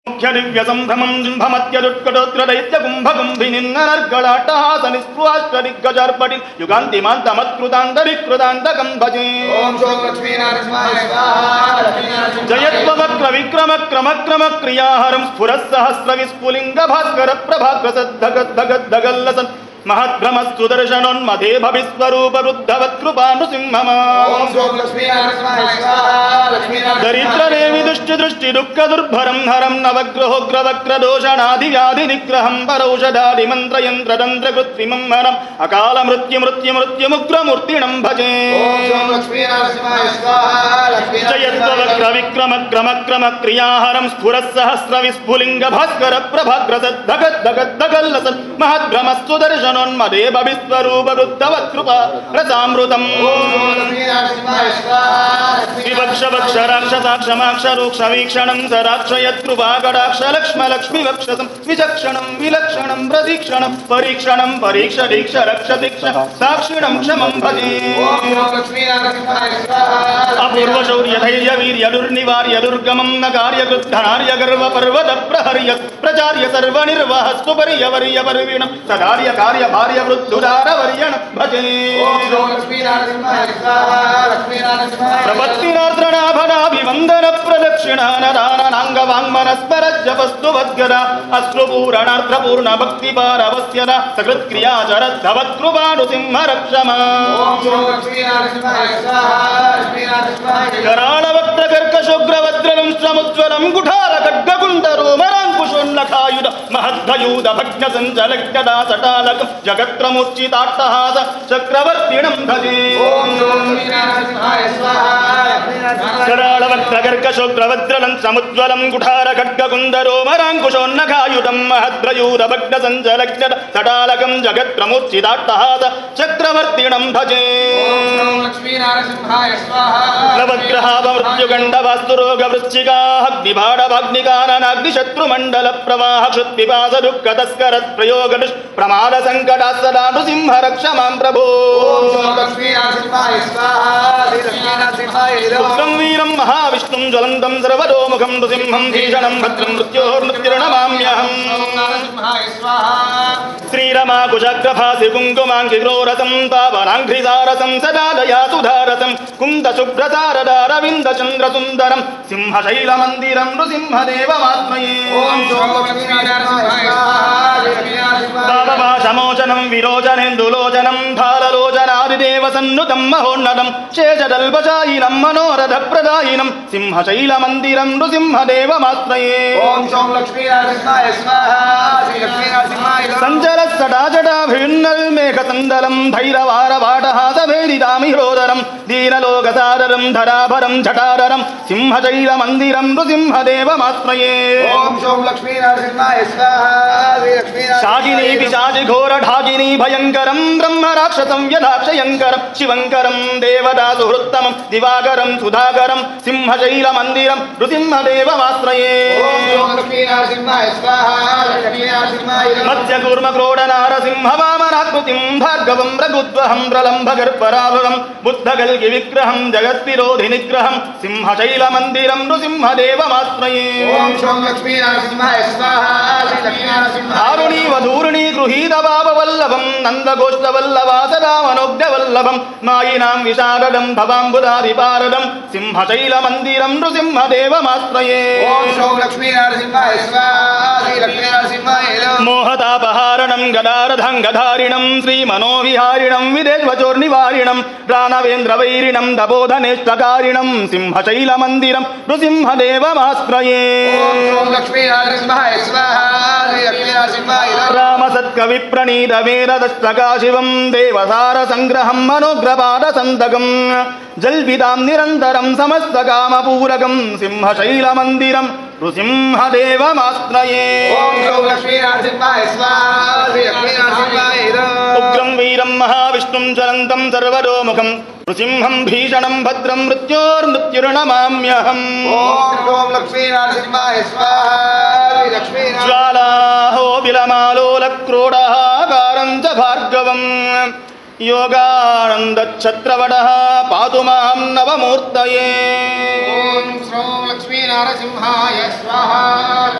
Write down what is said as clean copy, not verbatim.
दिव्यसंभ्रमं जिह्ममत्यदुत्कटोत्रदैत्यकुम्भगुम्भिनिन्नर्गलाट्टहासनिस्पृहाष्टदिग्गजार्पटि युगान्तिमान्तमत्कृतान्तरिकृतान्तकं भजे। ओम सोम लक्ष्मी नारसिंहाय जयत्ववक्रविक्रमक्रमक्रमक्रियाहरं स्फुरस्सहस्रविस्फुलिङ्गभास्करप्रभाग्रसद्धगद्धगद्धगल्लसन् महद्भ्रमस्तुदर्शनोन्मदे भविस्वरूपरुद्धवत्कृपानुसिंहम्। ओम सोम लक्ष्मी नारसिंहाय दरिद्रदेवि दुष्टिदृष्टिदुःखदुर्भरं हरं नवग्रहोग्रवक्रदोषणादिव्याधिनिग्रहं परौषधादिमन्त्रयन्त्रतन्त्रकृत्रिमं हरम् अकालमृत्युमृत्युमृत्युमुग्रमूर्तिणं भजे। ओम सोम लक्ष्मी नारसिंहाय जयत्ववक्रविक्रमक्रमक्रमक्रियाहरं स्फुरस्सहस्रविस्फुलिङ्गभास्करप्रभाग्रसद्धगद्धगद्धगल्लसन् महद्भ्रमस्तुदर्शनोन्मदे भविस्वरूपरुद्धवत्कृपा रसामृतम्। विवक्षवक्षराक्षसाक्षमाक्षरूक्षवीक्षणं सराक्षयत्कृपाकटाक्षलक्ष्मलक्ष्मीवक्षसं विचक्षणं विलक्षणं प्रतीक्षणं परीक्षणं परीक्षरीक्ष रक्षतीक्ष साक्षिणं क्षमं भजे। अपूर्वशौर्यधैर्यवीर्यदुर्निवार्य दुर्गमं न कार्यकृद्धनार्य गर्वपर्वतप्रहर्य प्रचार्य सर्वनिर्वहस्तुपर्यवर्यपर्विणं सदार्य कार्यभार्य वृद्धुदारवर्यणं भजे। प्रपत्तिनार्द्रनाभनाभिवन्दनप्रदक्षिणानदाननाङ्गवाङ्मनस्मरज्जपस्तुवद्गदा अश्रुपूरणर्धपूर्णभक्तिपारवस्यदा सकृत्क्रियाचरद्धवत्कृपानुसिंहरक्षमा। कराळवक्त्रकर्कशोग्रवज्रलं समुज्ज्वलं कुठारखड्गकुण्डरोमराङ्कुशोल्लखायुध महद्भयूध भग्नसञ्चलज्ञदा सटालकं जगत्रमूर्च्छिताट्टहास चक्रवर्तिणं भजे। कराळवक्त्रकर्कशोग्रवज्रलं समुज्ज्वलं कुठारखड्गकुण्डरोमराङ्कुशोल्लखायुधं महद्भयूध भग्नसञ्चलज्ञद सटालकं जगत्रमूर्च्छिताट्टहास चक्रवर्तिणं भजे। नवग्रहावमृत्युगण्डवास्तुरोगवृश्चिकाग्निभाडभाग्निकाननाग्निशत्रुमण्डलप्रवाहक्षुत्पिपासदुःखतस्करप्रयोगदुष्प्रमादसङ्कटास्सदा नृसिंहरक्षमां प्रभो। उग्रं वीरं महाविष्णुं ज्वलन्तं सर्वतोमुखं नृसिंहं भीषणं भद्रं मृत्योर्मृत्युर्नमाम्यहम्। श्रीरमाकुशग्रभासि कुङ्कुमाङ्किग्रोरसं पावनाङ्घ्रिसारसं सदा दयासुधारसं कुन्दशुभ्रसारदारविन्दचन्द्रसुन्दरं सिंहशैलमन्दिरं नृसिंहदेवमात्मये। पापपाशमोचनं विरोचनेन्दुलोचनं भाललोचनादिदेवसन्नुतं महोन्नतं शेषदल्पशायिनं मनोरथप्रदायिनं सिंहशैलमन्दिरं नृसिंहदेवमाश्रये। सञ्चलस्सटाजटाभिन्नल्मेघसन्दलं धैरवारवाटहासभेदितामिरोदरं दीनलोकसादरं धराभरं झटाररं सिंहशैलमन्दिरं नृसिंहदेवमाश्रये। शाकिनी पिशाचिघोरढाकिनी भयङ्करं ब्रह्मराक्षसं यदाक्षयङ्करं शिवङ्करं देवदासुहृत्तमं दिवाकरं सुधाकरं सिंहशैलमन्दिरं नृसिंहदेवमाश्रये। मत्स्यकूर्मक्रोडनारसिंहवामनाकृतिं भार्गवं रघुद्वहं प्रलम्भगर्भराभवं बुद्धगल्गिविग्रहं जगद्विरोधिनिग्रहं सिंहशैलमन्दिरं नृसिंहदेवमाश्रये। दारुणीवधूर्णी गृहीतपापवल्लभं नन्दगोष्ठवल्लभा सदा मनोज्ञवल्लभं मायिनां विशारदं भवाम्बुदादिपारदं सिंहशैलमन्दिरं नृसिंहदेवमाश्रये। मोहतापहारणं गदारधङ्गधारिणं श्रीमनोविहारिणं विदेश्वचोर्निवारिणं राणवेन्द्रवैरिणं तपोधनेष्टकारिणं सिंहशैलमन्दिरं नृसिंहदेवमाश्रये। रामसत्कविप्रणीतवेददष्टकाशिवं देवसारसङ्ग्रहं मनोग्रपादसन्तकं जल्पितां निरन्तरं समस्तकामपूरकं सिंहशैलमन्दिरं नृसिंहदेवमाश्रये। उग्रं वीरं महाविष्णुं ज्वलन्तं सर्वतोमुखं नृसिंहं भीषणं भद्रं मृत्योर्मृत्युर्नमाम्यहम्। ज्वालाहो विलमालोलक्रोडहाकारं च भार्गवं योगानन्दच्छत्रवटः पातु मां नवमूर्तये। ओम श्री लक्ष्मी नारसिंहाय स्वाहा।